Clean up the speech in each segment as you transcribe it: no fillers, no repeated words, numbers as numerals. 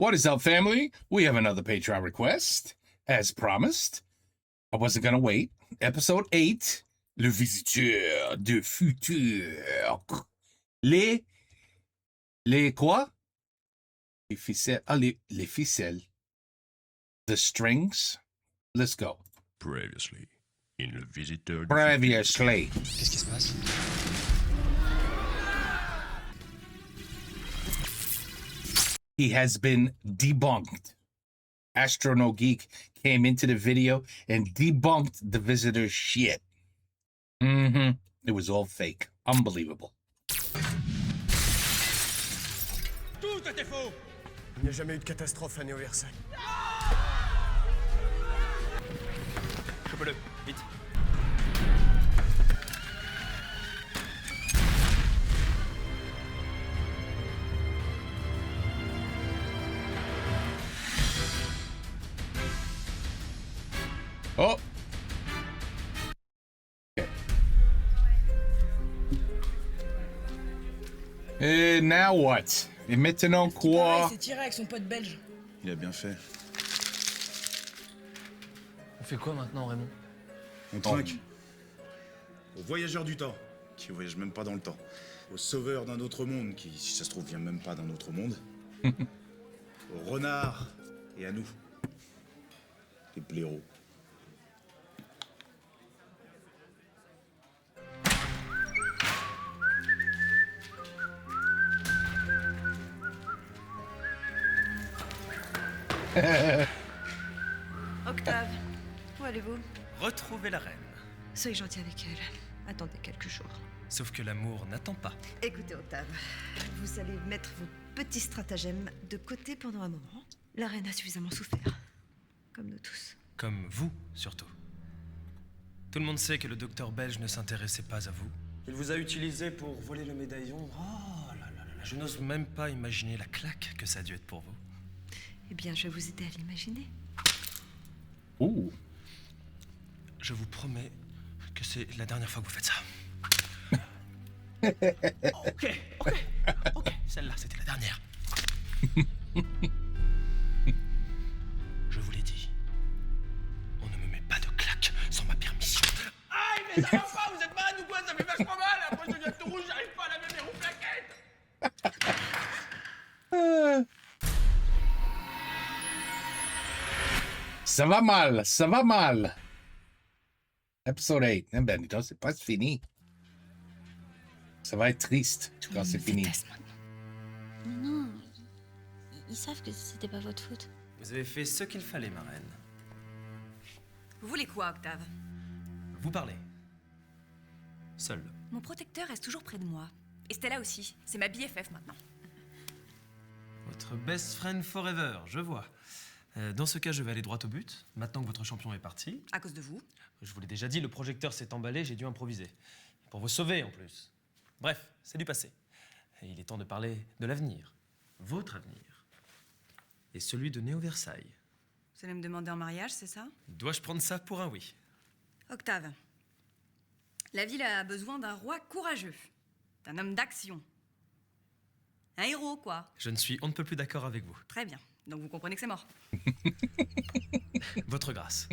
What is up, family? We have another Patreon request. As promised, I wasn't gonna wait. Episode 8, Le Visiteur du Futur. Les quoi? Les ficelles. Ah, les ficelles. The strings. Let's go. Previously, in Le Visiteur du Previously. Qu'est-ce qui se passe? He has been debunked. Astrono Geek came into the video and debunked the visitor's shit. It was all fake. Unbelievable. Tout était faux! Il n'y a jamais eu de catastrophe à Néo-Versailles. Chope-le, vite. Oh. Okay. Et now what? Et maintenant quoi? Il s'est tiré avec son pote belge. Il a bien fait. On fait quoi maintenant, Raymond? On trinque. Aux voyageurs du temps, qui voyagent même pas dans le temps. Aux sauveurs d'un autre monde, qui, si ça se trouve, vient même pas d'un autre monde. Aux renards et à nous. Les blaireaux. Octave, où allez-vous? Retrouvez la reine. Soyez gentil avec elle. Attendez quelques jours. Sauf que l'amour n'attend pas. Écoutez, Octave, vous allez mettre vos petits stratagèmes de côté pendant un moment. La reine a suffisamment souffert. Comme nous tous. Comme vous, surtout. Tout le monde sait que le docteur belge ne s'intéressait pas à vous. Il vous a utilisé pour voler le médaillon. Oh là là là là, je n'ose même pas imaginer la claque que ça a dû être pour vous. Eh bien, je vais vous aider à l'imaginer. Ooh. Je vous promets que c'est la dernière fois que vous faites ça. Ok, celle-là, c'était la dernière. Je vous l'ai dit, on ne me met pas de claque sans ma permission. Aïe, mais ça va pas, vous êtes malade ou quoi? Ça fait vachement mal, après je deviens tout rouge, j'arrive pas à laver mes roues plaquettes. Ça va mal, ça va mal. Episode 8. Eh ben, dis donc, c'est pas fini. Ça va être triste quand c'est fini. Non, ils savent que c'était pas votre faute. Vous avez fait ce qu'il fallait, ma reine. Vous voulez quoi, Octave? Vous parlez. Seul. Mon protecteur reste toujours près de moi. Et Stella aussi. C'est ma BFF maintenant. Votre best friend forever, je vois. Dans ce cas, je vais aller droit au but. Maintenant que votre champion est parti. À cause de vous. Je vous l'ai déjà dit, le projecteur s'est emballé, j'ai dû improviser. Pour vous sauver, en plus. Bref, c'est du passé. Et il est temps de parler de l'avenir. Votre avenir. Et celui de Néo-Versailles. Vous allez me demander en mariage, c'est ça? Dois-je prendre ça pour un oui? Octave, la ville a besoin d'un roi courageux. D'un homme d'action. Un héros, quoi. Je ne suis on ne peut plus d'accord avec vous. Très bien. Donc vous comprenez que c'est mort. Votre grâce.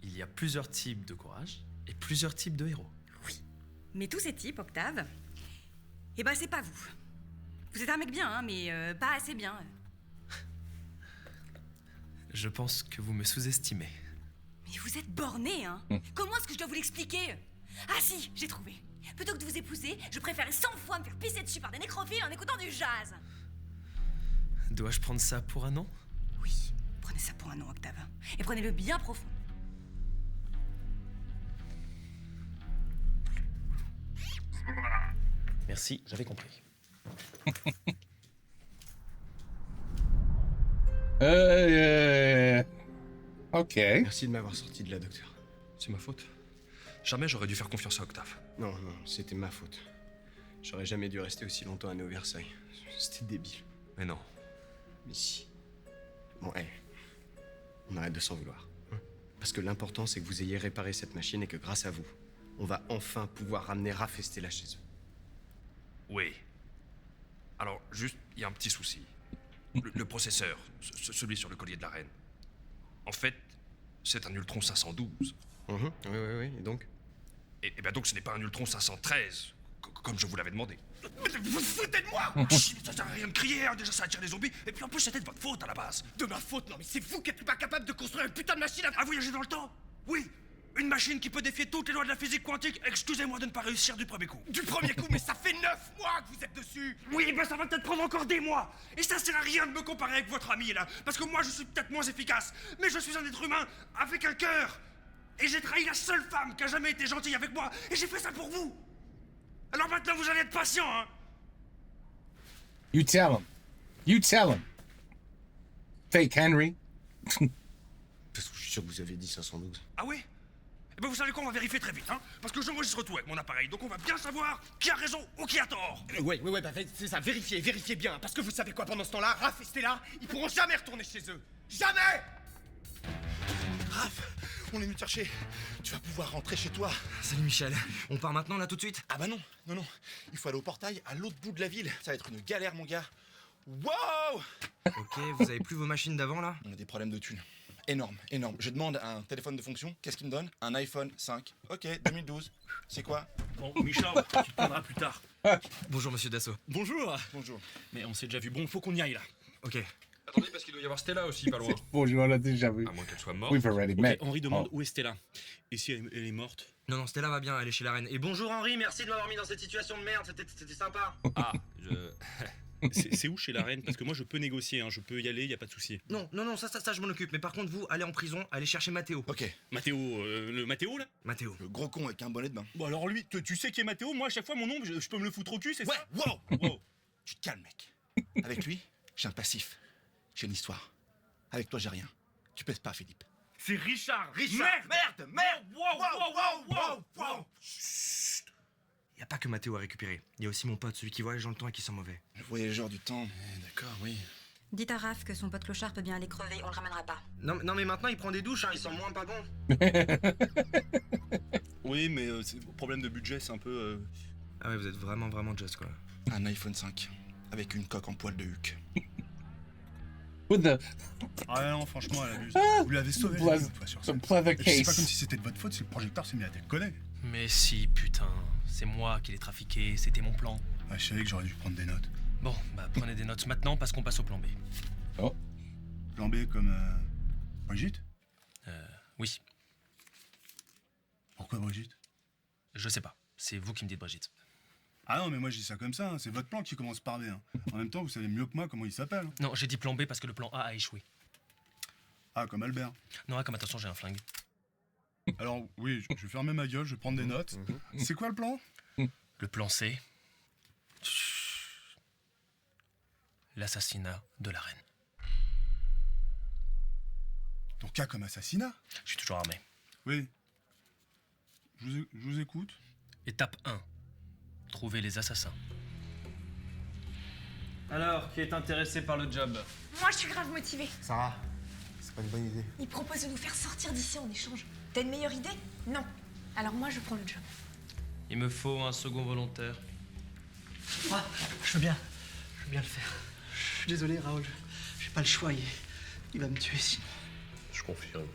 Il y a plusieurs types de courage et plusieurs types de héros. Oui. Mais tous ces types, Octave, eh ben c'est pas vous. Vous êtes un mec bien, hein, mais pas assez bien. Je pense que vous me sous-estimez. Mais vous êtes borné, hein. Comment est-ce que je dois vous l'expliquer? Ah si, j'ai trouvé. Plutôt que de vous épouser, je préférais 100 fois me faire pisser dessus par des nécrophiles en écoutant du jazz. Dois-je prendre ça pour un non? Oui, prenez ça pour un non, Octave. Et prenez-le bien profond. Merci, j'avais compris. Ok. Merci de m'avoir sorti de là, docteur. C'est ma faute. Jamais j'aurais dû faire confiance à Octave. Non, c'était ma faute. J'aurais jamais dû rester aussi longtemps à Néo-Versailles. C'était débile. Mais non. Mais si. Bon, on arrête de s'en vouloir. Hein. Parce que l'important, c'est que vous ayez réparé cette machine et que grâce à vous, on va enfin pouvoir ramener Raph et Stella chez eux. Oui. Alors, juste, il y a un petit souci. Le processeur, celui sur le collier de la reine. En fait, c'est un Ultron 512. Oui, et donc? Et ben donc ce n'est pas un Ultron 513, comme je vous l'avais demandé. Mais vous foutez de moi! Chut, ça sert à rien de crier, hein. Déjà ça attire les zombies, et puis en plus c'était de votre faute à la base. De ma faute? Non mais c'est vous qui êtes pas capable de construire une putain de machine À voyager dans le temps? Oui! Une machine qui peut défier toutes les lois de la physique quantique. Excusez-moi de ne pas réussir du premier coup. Du premier coup, mais ça fait 9 mois que vous êtes dessus! Oui, ben ça va peut-être prendre encore des mois. Et ça sert à rien de me comparer avec votre ami là. Parce que moi je suis peut-être moins efficace. Mais je suis un être humain avec un cœur. Et j'ai trahi la seule femme qui a jamais été gentille avec moi. Et j'ai fait ça pour vous. Alors maintenant vous allez être patient, hein. You tell him. You tell him. Fake Henry. Parce que je suis sûr que vous avez dit 512. Ah oui? Eh ben vous savez quoi, on va vérifier très vite, hein. Parce que j'enregistre tout avec mon appareil. Donc on va bien savoir qui a raison ou qui a tort. Ouais, bah c'est ça, vérifiez bien. Parce que vous savez quoi, pendant ce temps-là, Raph et Stella, ils pourront jamais retourner chez eux. Jamais! Raph, on est venu te chercher. Tu vas pouvoir rentrer chez toi. Salut Michel, on part maintenant là tout de suite? Ah bah non. Il faut aller au portail à l'autre bout de la ville. Ça va être une galère, mon gars. Wow! Ok, vous avez plus vos machines d'avant là? On a des problèmes de thunes. Énorme. Je demande un téléphone de fonction. Qu'est-ce qu'il me donne? Un iPhone 5. Ok, 2012. C'est quoi? Bon, Michel, tu te prendras plus tard. Bonjour monsieur Dassault. Bonjour. Bonjour. Mais on s'est déjà vu. Bon, faut qu'on y aille là. Ok. Attendez, parce qu'il doit y avoir Stella aussi, pas loin. Bonjour, on l'a déjà vu. À moins qu'elle soit morte. We've already Ok, met. Henri demande Oh. où est Stella. Et si elle est morte? Non, Stella va bien, elle est chez la reine. Et bonjour Henri, merci de m'avoir mis dans cette situation de merde, c'était sympa. Ah, c'est où chez la reine? Parce que moi je peux négocier, hein. Je peux y aller, y a pas de souci. Non, ça je m'en occupe. Mais par contre, vous, allez en prison, allez chercher Mathéo. Ok. Mathéo, le Mathéo là? Mathéo. Le gros con avec un bonnet de bain. Bon alors lui, tu sais qui est Mathéo? Moi à chaque fois mon nom, je peux me le foutre au cul, c'est Ouais, ça? wow! Tu te calmes, mec. Avec lui, j'ai un passif. J'ai une histoire. Avec toi, j'ai rien. Tu pèses pas, Philippe. C'est Richard! Merde! Wow! Y a pas que Mathéo à récupérer. Y a aussi mon pote, celui qui voyage dans le temps et qui sent mauvais. Le voyageur du temps. D'accord, oui. Dites à Raph que son pote clochard peut bien aller crever, on le ramènera pas. Non mais maintenant il prend des douches, hein, il sent moins pas bon. Oui, mais c'est problème de budget, c'est un peu... Ah ouais, vous êtes vraiment just quoi. Un iPhone 5. Avec une coque en poil de Huck. With the Ah non, franchement, elle abuse. Vous l'avez sauvé, Pleath- une fois sur the scène. pleather Et puis, c'est pas case. comme si c'était de votre faute si le projecteur s'est mis à déconner. Mais si, putain. C'est moi qui l'ai trafiqué, c'était mon plan. Ah, je savais que j'aurais dû prendre des notes. Bon, bah prenez des notes maintenant parce qu'on passe au plan B. Plan B comme Brigitte? Oui, Pourquoi Brigitte? je sais pas. C'est vous qui me dites Brigitte. Ah non, mais moi je dis ça comme ça, hein. C'est votre plan qui commence par B. Hein. En même temps, vous savez mieux que moi comment il s'appelle. Hein. Non, j'ai dit plan B parce que le plan A a échoué. Ah, comme Albert. Non, comme attention, j'ai un flingue. Alors oui, je vais fermer ma gueule, je vais prendre des notes. C'est quoi le plan? Le plan C. L'assassinat de la reine. Donc A comme assassinat? Je suis toujours armé. Oui. Je vous écoute. Étape 1. Trouver les assassins. Alors, qui est intéressé par le job? Moi, je suis grave motivée. Sarah, c'est pas une bonne idée. Il propose de nous faire sortir d'ici en échange. T'as une meilleure idée? Non. Alors moi, je prends le job. Il me faut un second volontaire. Ah, je veux bien le faire. Je suis désolé, Raoul. J'ai pas le choix, il va me tuer sinon. Je confirme.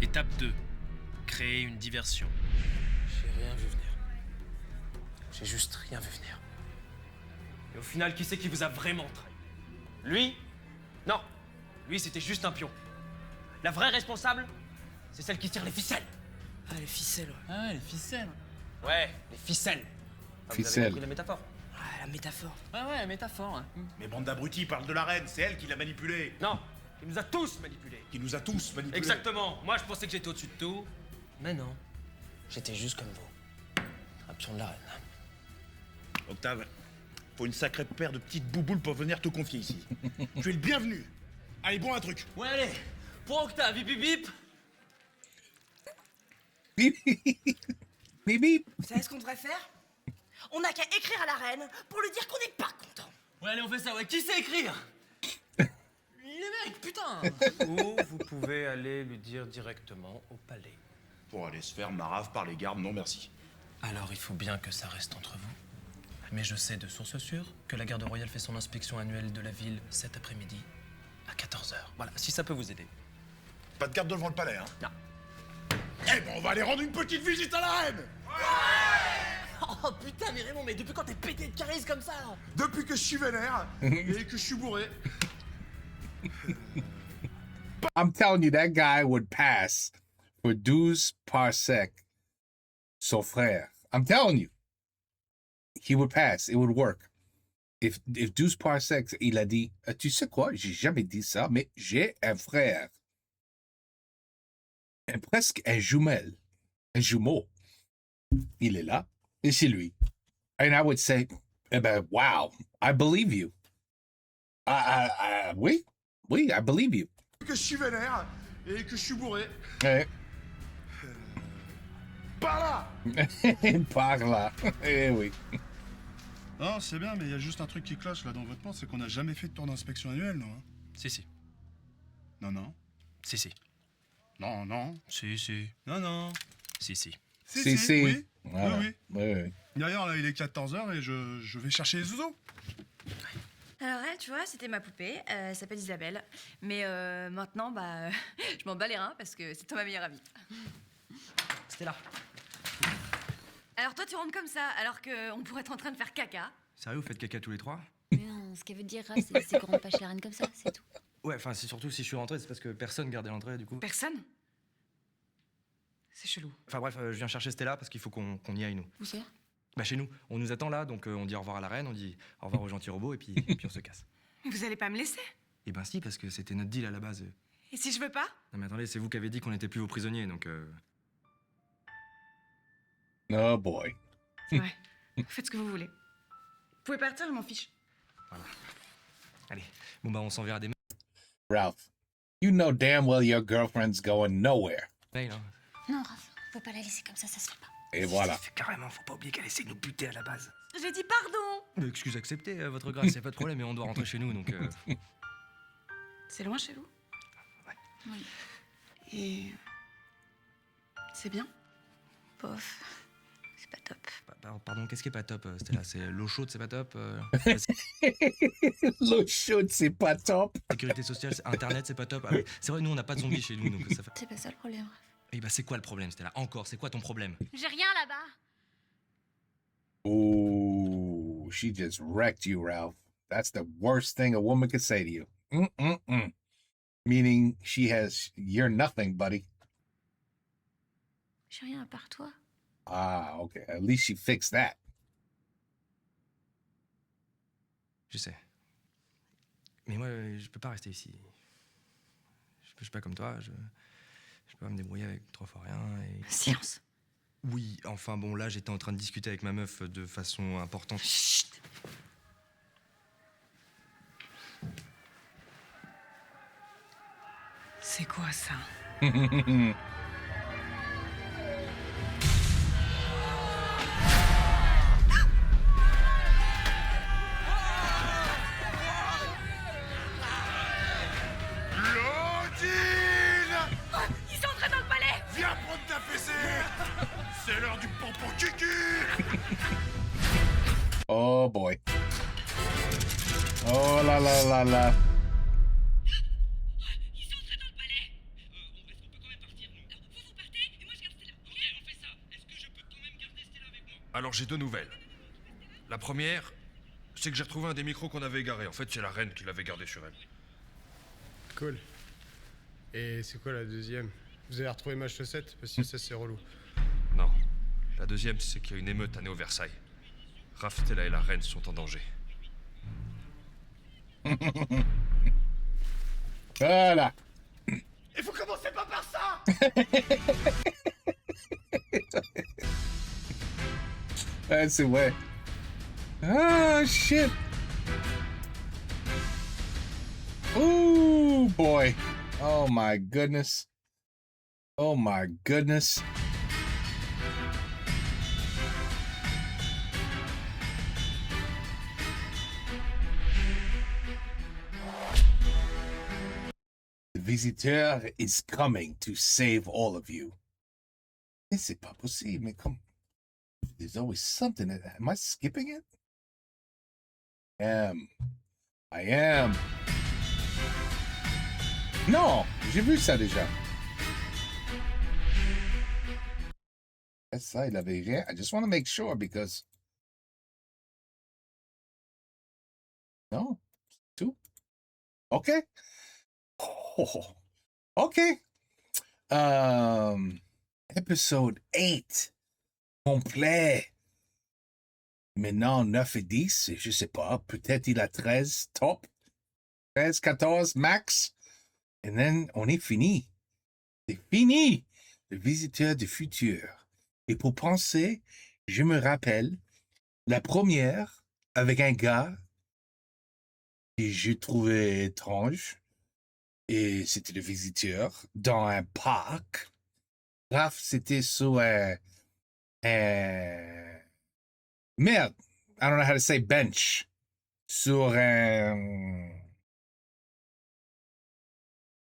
Étape 2. Créer une diversion. J'ai rien vu venir. J'ai juste rien vu venir. Et au final, qui c'est qui vous a vraiment trahi? Lui? Non. Lui, c'était juste un pion. La vraie responsable, c'est celle qui tire les ficelles. Ah, les ficelles. Ah, les ficelles. Ouais, les ficelles. Ah, vous avez Ficelles. compris la métaphore? Ah, la métaphore. Ouais, la métaphore. Hein. Mais bande d'abrutis, parle de la reine, c'est elle qui l'a manipulée. Non, il nous a tous manipulés. Qui nous a tous manipulés. Exactement. Moi, je pensais que j'étais au-dessus de tout. Mais non. J'étais juste comme vous. Un pion de la reine. Octave, faut une sacrée paire de petites bouboules pour venir te confier ici. Tu es le bienvenu. Allez, bon un truc. Ouais, allez. Pour Octave, bip bip bip. Beep, beep, beep. Vous savez ce qu'on devrait faire? On n'a qu'à écrire à la reine pour lui dire qu'on n'est pas content. Ouais, allez, on fait ça. Ouais, qui sait écrire? les mecs, putain. Ou vous pouvez aller lui dire directement au palais. Pour aller se faire marave par les gardes, non merci. Alors il faut bien que ça reste entre vous. Mais je sais de source sûre que la garde royale fait son inspection annuelle de la ville cet après-midi à 14h. Voilà, si ça peut vous aider. Pas de garde devant le palais, hein? Non. Eh ben, on va aller rendre une petite visite à la reine! Oh putain, mais Raymond, mais depuis quand t'es pété de charisme comme ça là? Depuis que je suis vénère et que je suis bourré. I'm telling you, that guy would pass for 12 parsec, son frère. I'm telling you, he would pass. It would work. If 12 parsecs, il a dit, tu sais quoi, j'ai jamais dit ça, mais j'ai un frère. Presque un jumelle. Un jumeau. Il est là, et c'est lui. And I would say, eh ben, wow, I believe you. Oui, I believe you. Que je suis vénère et que je suis bourré. Eh. Par là! Par là. Eh oui. Non, c'est bien, mais il y a juste un truc qui cloche là dans votre monde, c'est qu'on n'a jamais fait de tour d'inspection annuelle, non? Si. Non. Si. Non. Si. Non. Si. Si. Oui. Voilà. Oui. D'ailleurs, là, il est 14h et je vais chercher les zouzous. Alors elle, tu vois, c'était ma poupée, elle s'appelle Isabelle. Mais maintenant, bah, je m'en bats les reins parce que c'est toi ma meilleure amie. C'était là. Alors toi, tu rentres comme ça, alors qu'on pourrait être en train de faire caca. Sérieux, vous faites caca tous les trois? Mais non, ce qu'elle veut dire, Raph, c'est qu'on rentre pas chez la reine comme ça, c'est tout. Ouais, enfin, c'est surtout si je suis rentré, c'est parce que personne gardait l'entrée, du coup. Personne? C'est chelou. Enfin bref, je viens chercher Stella parce qu'il faut qu'on y aille, nous. Où c'est? Bah chez nous, on nous attend là, donc on dit au revoir à la reine, on dit au revoir aux gentils robots et puis on se casse. Vous allez pas me laisser? Eh ben si, parce que c'était notre deal à la base. Et si je veux pas? Non mais attendez, c'est vous qui avez dit qu'on n'était plus vos prisonniers, donc... Oh boy. Ouais, faites ce que vous voulez. Vous pouvez partir, je m'en fiche. Voilà. Allez, bon bah on s'enverra des Ralph, you know damn well your girlfriend's going nowhere. mails, hein. Non, Raph, faut pas la laisser comme ça se fait pas. Et voilà. Carrément, faut pas oublier qu'elle essaie de nous buter à la base. J'ai dit pardon! Excuse acceptée, votre grâce, y a pas de problème, mais on doit rentrer chez nous, donc... C'est loin chez vous? Ouais. Oui. Et... c'est bien? Bof. C'est pas top. Pardon, qu'est-ce qui est pas top, Stella? C'est l'eau chaude, c'est pas top L'eau chaude, c'est pas top. Sécurité sociale, Internet, c'est pas top. Ah oui, c'est vrai, nous, on n'a pas de zombies chez nous, donc ça fait... C'est pas ça le problème, Raph. Eh bah, c'est quoi le problème, Stella? Encore, c'est quoi ton problème? J'ai rien là-bas. Ooh, she just wrecked you, Ralph. That's the worst thing a woman could say to you. Meaning you're nothing, buddy. J'ai rien à part toi. Ah, okay. At least she fixed that. Je sais. Mais moi, je peux pas rester ici. Je suis pas comme toi, je peux pas me débrouiller avec 3 fois rien et... Silence. Oui, enfin bon, là, j'étais en train de discuter avec ma meuf de façon importante. Chut. C'est quoi ça? Ils sont entrés dans le palais! Viens prendre ta fessée! C'est l'heure du pompon kiki! Oh boy. Oh la la la la. Ils sont entrés dans le palais! Est-ce qu'on peut quand même partir, nous? Vous partez et moi je garde Stella. Ok, on fait ça. Est-ce que je peux quand même garder Stella avec moi? Alors j'ai 2 nouvelles. La première, c'est que j'ai retrouvé un des micros qu'on avait égaré. En fait, c'est la reine qui l'avait gardé sur elle. Cool. Et c'est quoi la deuxième? Vous avez retrouvé ma chaussette? Parce que ça, c'est relou. Non. La deuxième, c'est qu'il y a une émeute à Néo-Versailles. Raph, Stella et la reine sont en danger. Voilà. Et vous commencez pas par ça! That's it, way. Oh, shit. Oh, boy. Oh, my goodness. Oh, my goodness. visiteur is coming to save all of you. Mais c'est pas possible, mais comme... There's always something. Am I skipping it? I am. Non, j'ai vu ça déjà. C'est ça, il avait rien. I just want to make sure because... No, two. Okay. Oh, okay. Episode 8. Complet. Maintenant, 9 et 10, je sais pas. Peut-être il a 13 top. 13, 14 max. Et then, on est fini. C'est fini. Le visiteur du futur. Et pour penser, je me rappelle la première avec un gars que j'ai trouvé étrange. Et c'était le visiteur dans un parc. Bref, c'était sur merde, I don't know how to say bench. Sur un...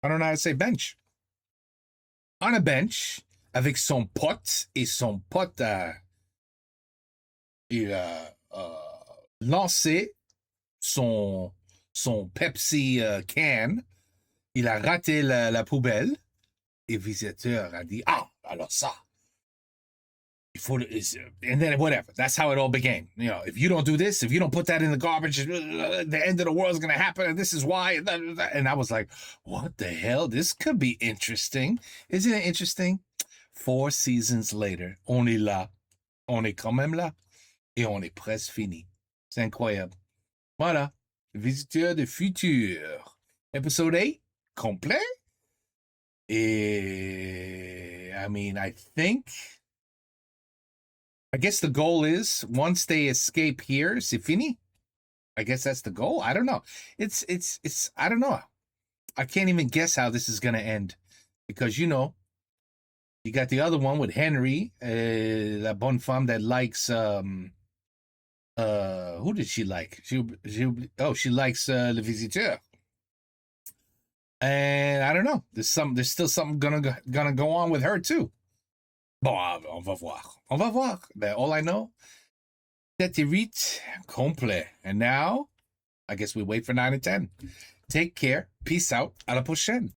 I don't know how to say bench. On a bench, avec son pote, et son pote il a lancé son Pepsi can. Il a raté la poubelle. Et le visiteur a dit, ah, alors ça. And then whatever. That's how it all began. You know, if you don't do this, if you don't put that in the garbage, the end of the world is going to happen, and this is why. And I was like, what the hell? This could be interesting. Isn't it interesting? 4 seasons later, on est là. On est quand même là. Et on est presque fini. C'est incroyable. Voilà. Visiteur du futur. Episode 8. Complet. I mean, I guess the goal is once they escape here, c'est fini. I guess that's the goal. I don't know. It's I don't know. I can't even guess how this is going to end because, you know, you got the other one with Henry, la bonne femme that likes, who did she like? She likes Le Visiteur. And I don't know. There's still something gonna go on with her too. Bon, on va voir. On va voir. But all I know, 7 et 8, complet. And now, I guess we wait for 9 and 10. Take care. Peace out. À la prochaine.